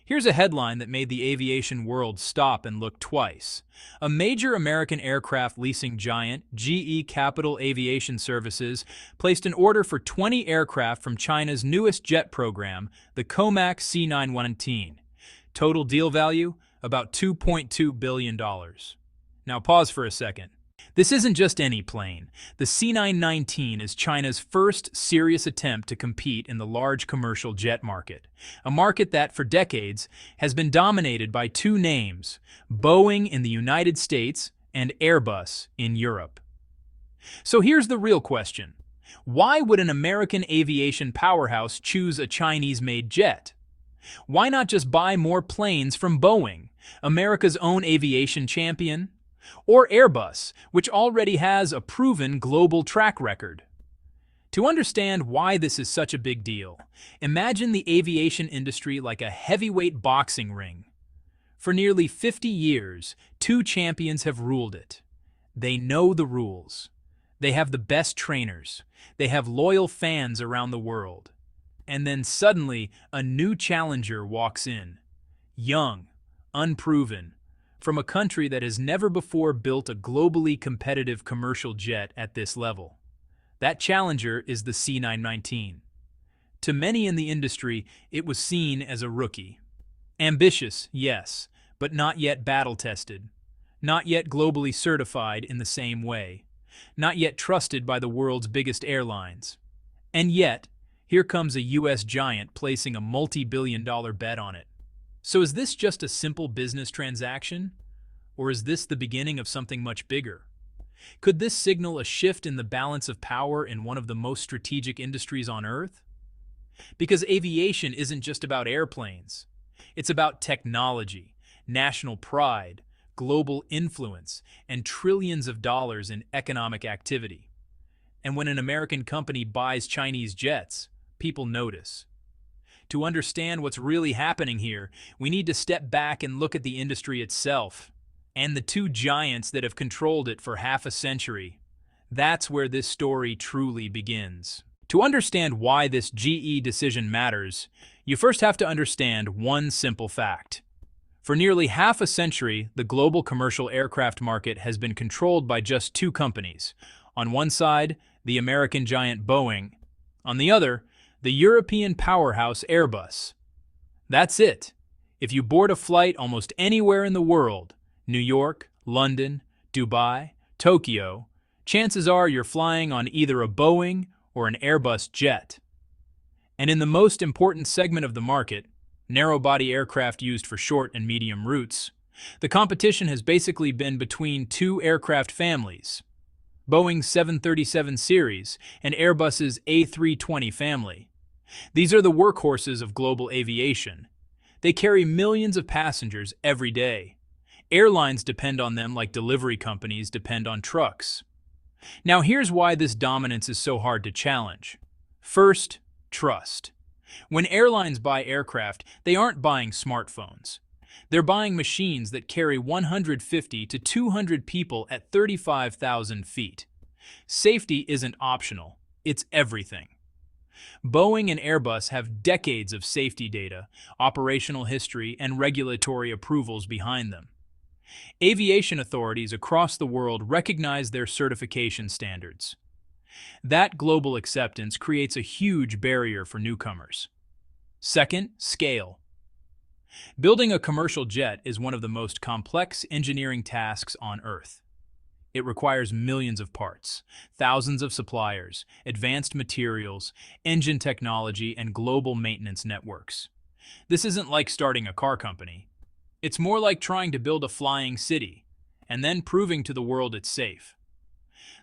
Here's a headline that made the aviation world stop and look twice. A major American aircraft leasing giant, GE Capital Aviation Services, placed an order for 20 aircraft from China's newest jet program, the COMAC C919. Total deal value? About $2.2 billion. Now pause for a second. This isn't just any plane. The C919 is China's first serious attempt to compete in the large commercial jet market, a market that, for decades, has been dominated by two names, Boeing in the United States and Airbus in Europe. So here's the real question. Why would an American aviation powerhouse choose a Chinese-made jet? Why not just buy more planes from Boeing, America's own aviation champion? Or Airbus, which already has a proven global track record? To understand why this is such a big deal, imagine the aviation industry like a heavyweight boxing ring. For nearly 50 years, two champions have ruled it. They know the rules. They have the best trainers. They have loyal fans around the world. And then suddenly, a new challenger walks in. Young, unproven, from a country that has never before built a globally competitive commercial jet at this level. That challenger is the C919. To many in the industry, it was seen as a rookie. Ambitious, yes, but not yet battle-tested. Not yet globally certified in the same way. Not yet trusted by the world's biggest airlines. And yet, here comes a US giant placing a multi-billion-dollar bet on it. So is this just a simple business transaction? Or is this the beginning of something much bigger? Could this signal a shift in the balance of power in one of the most strategic industries on Earth? Because aviation isn't just about airplanes. It's about technology, national pride, global influence, and trillions of dollars in economic activity. And when an American company buys Chinese jets, people notice. To understand what's really happening here, we need to step back and look at the industry itself, and the two giants that have controlled it for half a century. That's where this story truly begins. To understand why this GE decision matters, you first have to understand one simple fact. For nearly half a century, the global commercial aircraft market has been controlled by just two companies. On one side, the American giant Boeing. On the other, the European powerhouse Airbus. That's it. If you board a flight almost anywhere in the world, New York, London, Dubai, Tokyo, chances are you're flying on either a Boeing or an Airbus jet. And in the most important segment of the market, narrow-body aircraft used for short and medium routes, the competition has basically been between two aircraft families, Boeing's 737 series and Airbus's A320 family. These are the workhorses of global aviation. They carry millions of passengers every day. Airlines depend on them like delivery companies depend on trucks. Now here's why this dominance is so hard to challenge. First, trust. When airlines buy aircraft, they aren't buying smartphones. They're buying machines that carry 150 to 200 people at 35,000 feet. Safety isn't optional, it's everything. Boeing and Airbus have decades of safety data, operational history, and regulatory approvals behind them. Aviation authorities across the world recognize their certification standards. That global acceptance creates a huge barrier for newcomers. Second, scale. Building a commercial jet is one of the most complex engineering tasks on Earth. It requires millions of parts, thousands of suppliers, advanced materials, engine technology, and global maintenance networks. This isn't like starting a car company. It's more like trying to build a flying city, and then proving to the world it's safe.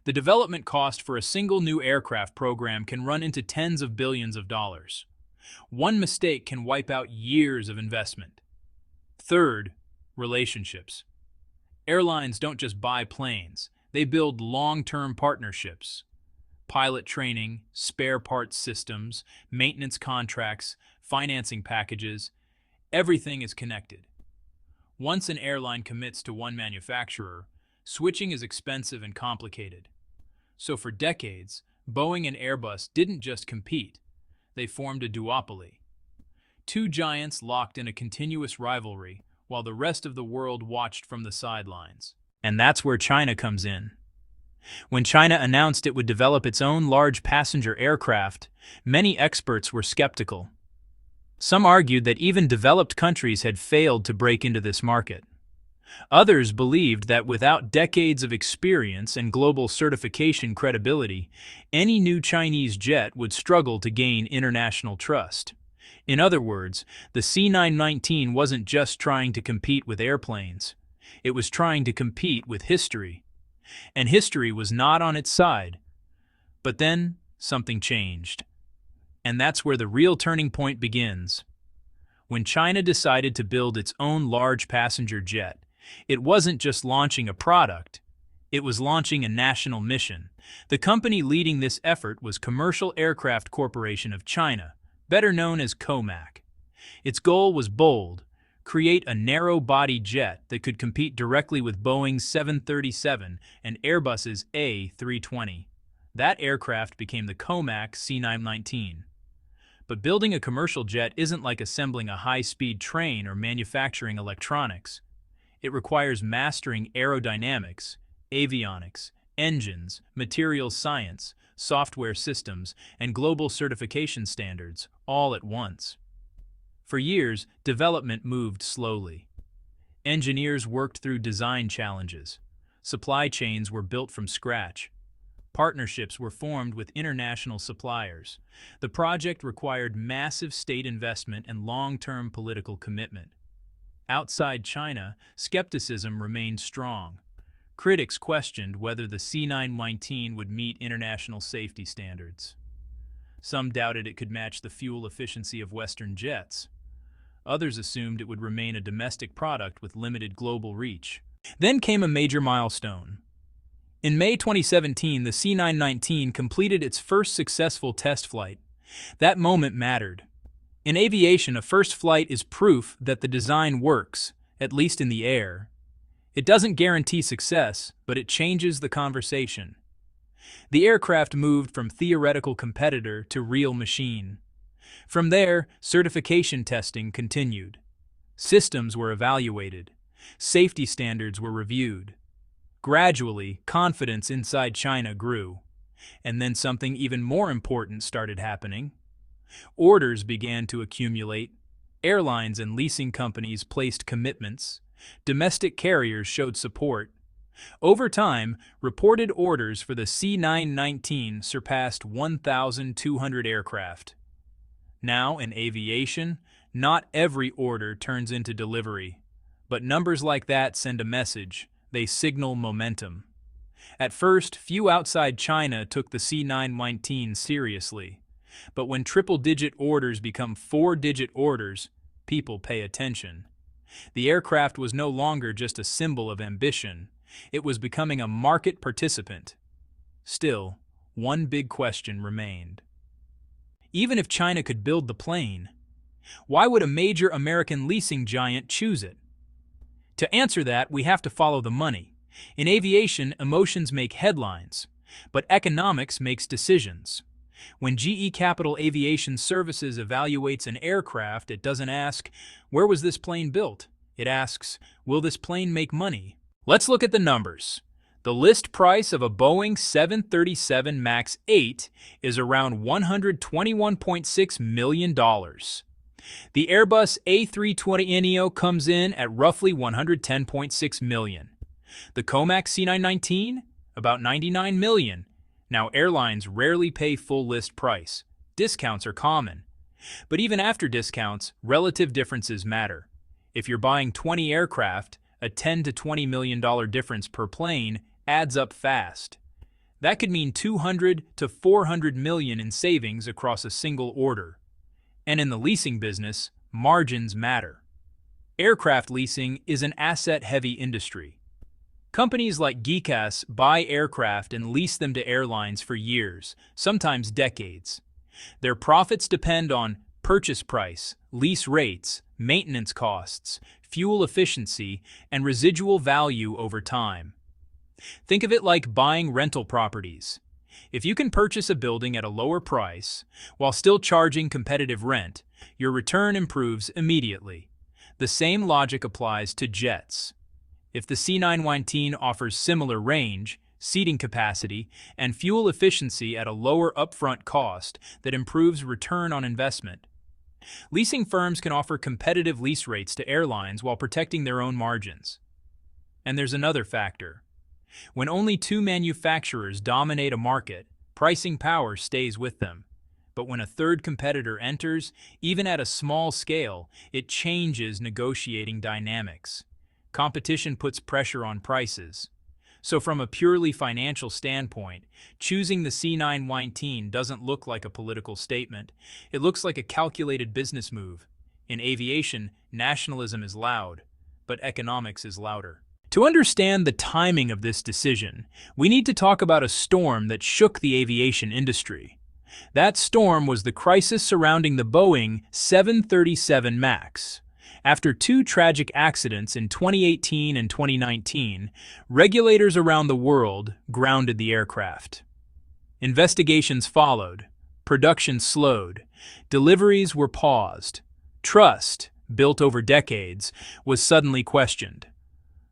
The development cost for a single new aircraft program can run into tens of billions of dollars. One mistake can wipe out years of investment. Third, relationships. Airlines don't just buy planes, they build long-term partnerships. Pilot training, spare parts systems, maintenance contracts, financing packages, everything is connected. Once an airline commits to one manufacturer, switching is expensive and complicated. So for decades, Boeing and Airbus didn't just compete, they formed a duopoly. Two giants locked in a continuous rivalry, while the rest of the world watched from the sidelines. And that's where China comes in. When China announced it would develop its own large passenger aircraft, many experts were skeptical. Some argued that even developed countries had failed to break into this market. Others believed that without decades of experience and global certification credibility, any new Chinese jet would struggle to gain international trust. In other words, the C919 wasn't just trying to compete with airplanes. It was trying to compete with history. And history was not on its side. But then, something changed. And that's where the real turning point begins. When China decided to build its own large passenger jet, it wasn't just launching a product, it was launching a national mission. The company leading this effort was Commercial Aircraft Corporation of China, better known as COMAC. Its goal was bold: create a narrow-body jet that could compete directly with Boeing's 737 and Airbus's A320. That aircraft became the COMAC C919. But building a commercial jet isn't like assembling a high-speed train or manufacturing electronics. It requires mastering aerodynamics, avionics, engines, materials science, software systems, and global certification standards, all at once. For years, development moved slowly. Engineers worked through design challenges. Supply chains were built from scratch. Partnerships were formed with international suppliers. The project required massive state investment and long-term political commitment. Outside China, skepticism remained strong. Critics questioned whether the C919 would meet international safety standards. Some doubted it could match the fuel efficiency of Western jets. Others assumed it would remain a domestic product with limited global reach. Then came a major milestone. In May 2017, the C919 completed its first successful test flight. That moment mattered. In aviation, a first flight is proof that the design works, at least in the air. It doesn't guarantee success, but it changes the conversation. The aircraft moved from theoretical competitor to real machine. From there, certification testing continued. Systems were evaluated. Safety standards were reviewed. Gradually, confidence inside China grew. And then something even more important started happening. Orders began to accumulate. Airlines and leasing companies placed commitments. Domestic carriers showed support. Over time, reported orders for the C919 surpassed 1,200 aircraft. Now, in aviation, not every order turns into delivery. But numbers like that send a message. They signal momentum. At first, few outside China took the C919 seriously. But when triple-digit orders become four-digit orders, people pay attention. The aircraft was no longer just a symbol of ambition. It was becoming a market participant. Still, one big question remained. Even if China could build the plane, why would a major American leasing giant choose it? To answer that, we have to follow the money. In aviation, emotions make headlines, but economics makes decisions. When GE Capital Aviation Services evaluates an aircraft, it doesn't ask, "Where was this plane built?" It asks, "Will this plane make money?" Let's look at the numbers. The list price of a Boeing 737 MAX 8 is around $121.6 million. The Airbus A320neo comes in at roughly $110.6 million. The COMAC C919? About $99 million. Now, airlines rarely pay full list price. Discounts are common. But even after discounts, relative differences matter. If you're buying 20 aircraft, a $10 to $20 million difference per plane adds up fast. That could mean $200 to $400 million in savings across a single order. And in the leasing business, margins matter. Aircraft leasing is an asset-heavy industry. Companies like GECAS buy aircraft and lease them to airlines for years, sometimes decades. Their profits depend on purchase price, lease rates, maintenance costs, fuel efficiency, and residual value over time. Think of it like buying rental properties. If you can purchase a building at a lower price while still charging competitive rent, your return improves immediately. The same logic applies to jets. If the C919 offers similar range, seating capacity, and fuel efficiency at a lower upfront cost that improves return on investment, leasing firms can offer competitive lease rates to airlines while protecting their own margins. And there's another factor. When only two manufacturers dominate a market, pricing power stays with them. But when a third competitor enters, even at a small scale, it changes negotiating dynamics. Competition puts pressure on prices. So from a purely financial standpoint, choosing the C919 doesn't look like a political statement. It looks like a calculated business move. In aviation, nationalism is loud, but economics is louder. To understand the timing of this decision, we need to talk about a storm that shook the aviation industry. That storm was the crisis surrounding the Boeing 737 MAX. After two tragic accidents in 2018 and 2019, regulators around the world grounded the aircraft. Investigations followed, production slowed, deliveries were paused. Trust, built over decades, was suddenly questioned.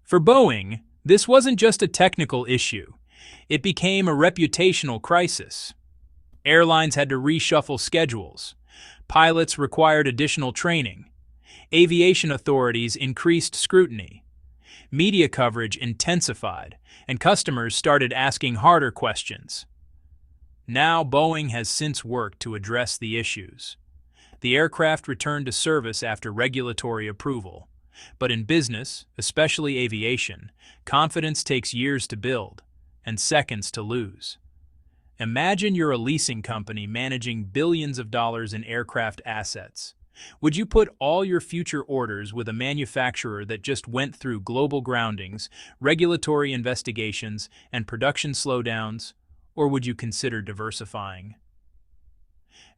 For Boeing, this wasn't just a technical issue. It became a reputational crisis. Airlines had to reshuffle schedules. Pilots required additional training. Aviation authorities increased scrutiny. Media coverage intensified, and customers started asking harder questions. Now Boeing has since worked to address the issues. The aircraft returned to service after regulatory approval. But in business, especially aviation, confidence takes years to build and seconds to lose. Imagine you're a leasing company managing billions of dollars in aircraft assets. Would you put all your future orders with a manufacturer that just went through global groundings, regulatory investigations, and production slowdowns, or would you consider diversifying?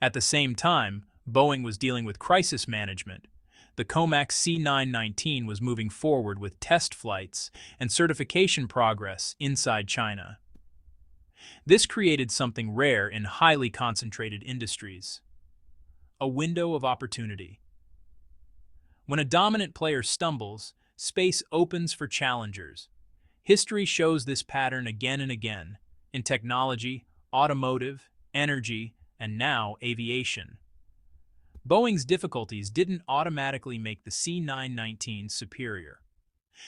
At the same time, Boeing was dealing with crisis management. The COMAC C919 was moving forward with test flights and certification progress inside China. This created something rare in highly concentrated industries: a window of opportunity. When a dominant player stumbles, space opens for challengers. History shows this pattern again and again in technology, automotive, energy, and now aviation. Boeing's difficulties didn't automatically make the C919 superior,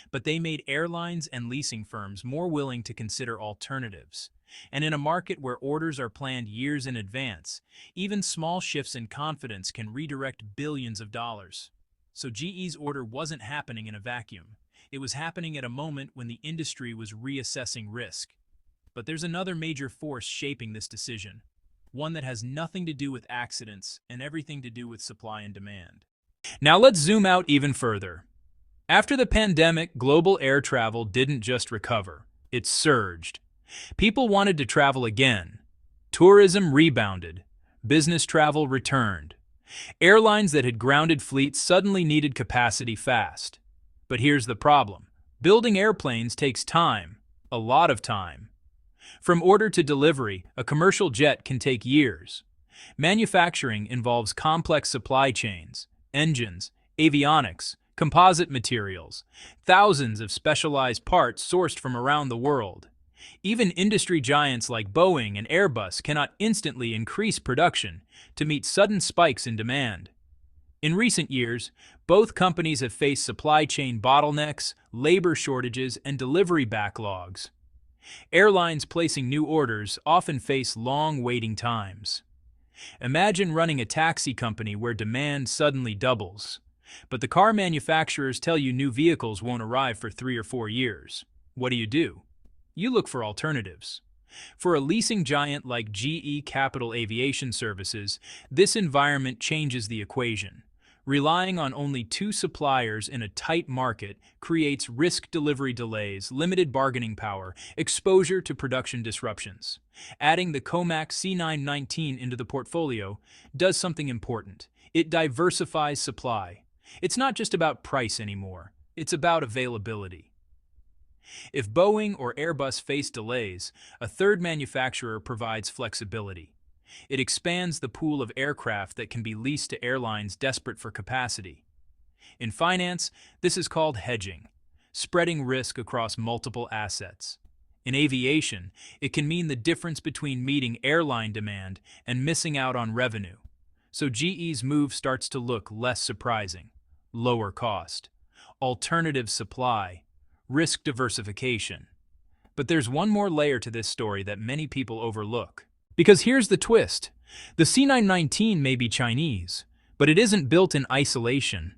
but they made airlines and leasing firms more willing to consider alternatives. And in a market where orders are planned years in advance, even small shifts in confidence can redirect billions of dollars. So GE's order wasn't happening in a vacuum. It was happening at a moment when the industry was reassessing risk. But there's another major force shaping this decision. One that has nothing to do with accidents and everything to do with supply and demand. Now let's zoom out even further. After the pandemic, global air travel didn't just recover, it surged. People wanted to travel again. Tourism rebounded. Business travel returned. Airlines that had grounded fleets suddenly needed capacity fast. But here's the problem. Building airplanes takes time, a lot of time. From order to delivery, a commercial jet can take years. Manufacturing involves complex supply chains, engines, avionics, composite materials, thousands of specialized parts sourced from around the world. Even industry giants like Boeing and Airbus cannot instantly increase production to meet sudden spikes in demand. In recent years, both companies have faced supply chain bottlenecks, labor shortages, and delivery backlogs. Airlines placing new orders often face long waiting times. Imagine running a taxi company where demand suddenly doubles, but the car manufacturers tell you new vehicles won't arrive for 3 or 4 years. What do? You look for alternatives. For a leasing giant like GE Capital Aviation Services, this environment changes the equation. Relying on only 2 suppliers in a tight market creates risk delivery delays, limited bargaining power, exposure to production disruptions. Adding the COMAC C919 into the portfolio does something important. It diversifies supply. It's not just about price anymore. It's about availability. If Boeing or Airbus face delays, a third manufacturer provides flexibility. It expands the pool of aircraft that can be leased to airlines desperate for capacity. In finance, this is called hedging, spreading risk across multiple assets. In aviation, it can mean the difference between meeting airline demand and missing out on revenue. So GE's move starts to look less surprising. Lower cost, alternative supply, risk diversification. But there's one more layer to this story that many people overlook. Because here's the twist. The C919 may be Chinese, but it isn't built in isolation.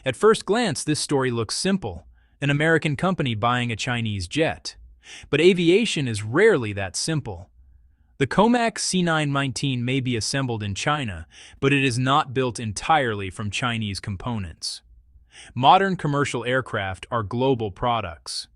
At first glance, this story looks simple, an American company buying a Chinese jet. But aviation is rarely that simple. The Comac C919 may be assembled in China, but it is not built entirely from Chinese components. Modern commercial aircraft are global products.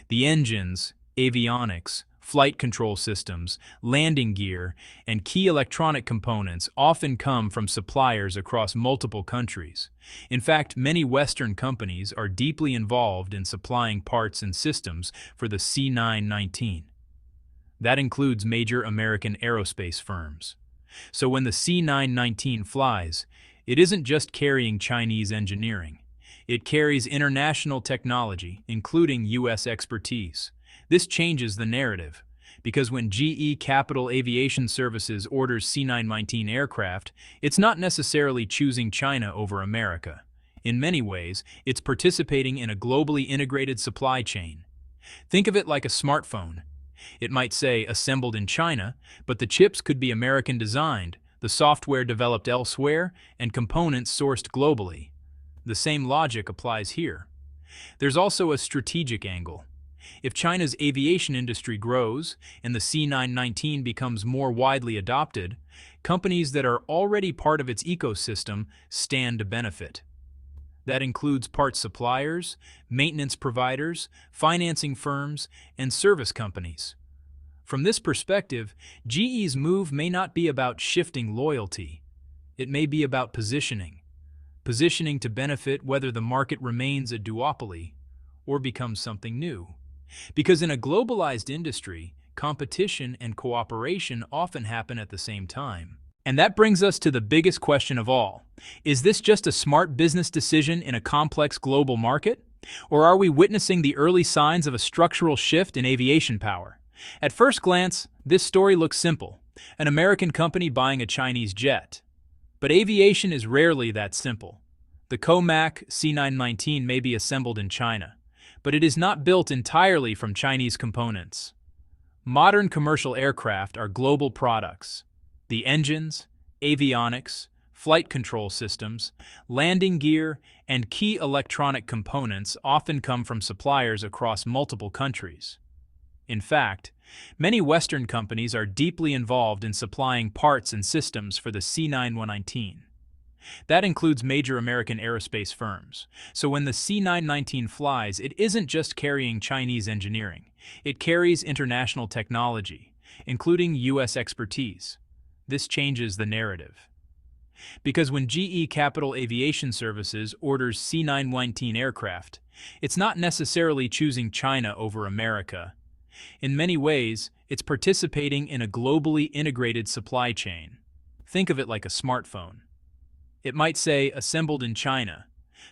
The engines, avionics, flight control systems, landing gear, and key electronic components often come from suppliers across multiple countries. In fact, many Western companies are deeply involved in supplying parts and systems for the C919. That includes major American aerospace firms. So when the C919 flies, it isn't just carrying Chinese engineering. It carries international technology, including U.S. expertise. This changes the narrative, because when GE Capital Aviation Services orders C919 aircraft, it's not necessarily choosing China over America. In many ways, it's participating in a globally integrated supply chain. Think of it like a smartphone. It might say assembled in China, but the chips could be American designed, the software developed elsewhere, and components sourced globally. The same logic applies here. There's also a strategic angle. If China's aviation industry grows and the C919 becomes more widely adopted, companies that are already part of its ecosystem stand to benefit. That includes parts suppliers, maintenance providers, financing firms, and service companies. From this perspective, GE's move may not be about shifting loyalty. It may be about positioning to benefit whether the market remains a duopoly or becomes something new. Because in a globalized industry, competition and cooperation often happen at the same time. And that brings us to the biggest question of all. Is this just a smart business decision in a complex global market? Or are we witnessing the early signs of a structural shift in aviation power? At first glance, this story looks simple. An American company buying a Chinese jet. But aviation is rarely that simple. The Comac C919 may be assembled in China, but it is not built entirely from Chinese components. Modern commercial aircraft are global products. The engines, avionics, flight control systems, landing gear, and key electronic components often come from suppliers across multiple countries. In fact, many Western companies are deeply involved in supplying parts and systems for the C919. That includes major American aerospace firms. So when the C919 flies, it isn't just carrying Chinese engineering. It carries international technology, including U.S. expertise. This changes the narrative. Because when GE Capital Aviation Services orders C919 aircraft, it's not necessarily choosing China over America. In many ways, it's participating in a globally integrated supply chain. Think of it like a smartphone. It might say assembled in China,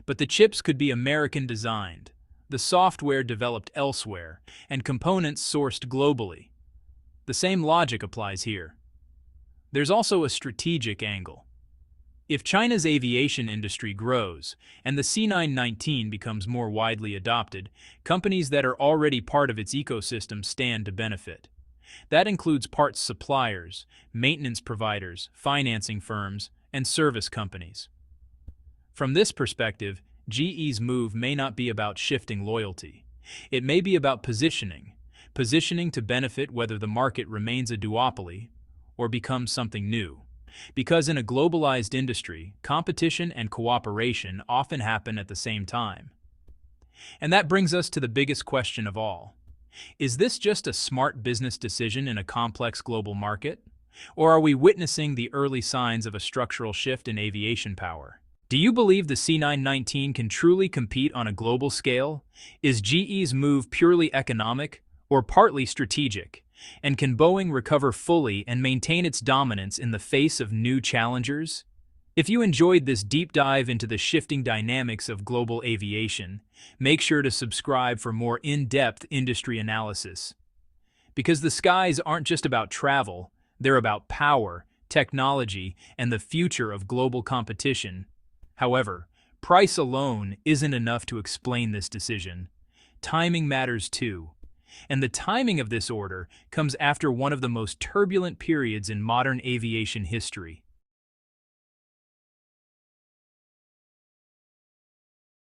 but the chips could be American designed, the software developed elsewhere, and components sourced globally. The same logic applies here. There's also a strategic angle. If China's aviation industry grows and the C919 becomes more widely adopted, companies that are already part of its ecosystem stand to benefit. That includes parts suppliers, maintenance providers, financing firms, and service companies. From this perspective, GE's move may not be about shifting loyalty. It may be about positioning to benefit whether the market remains a duopoly or becomes something new. Because in a globalized industry, competition and cooperation often happen at the same time. And that brings us to the biggest question of all. Is this just a smart business decision in a complex global market? Or are we witnessing the early signs of a structural shift in aviation power? Do you believe the C919 can truly compete on a global scale? Is GE's move purely economic or partly strategic? And can Boeing recover fully and maintain its dominance in the face of new challengers? If you enjoyed this deep dive into the shifting dynamics of global aviation, make sure to subscribe for more in-depth industry analysis. Because the skies aren't just about travel, they're about power, technology, and the future of global competition. However, price alone isn't enough to explain this decision. Timing matters too. And the timing of this order comes after one of the most turbulent periods in modern aviation history.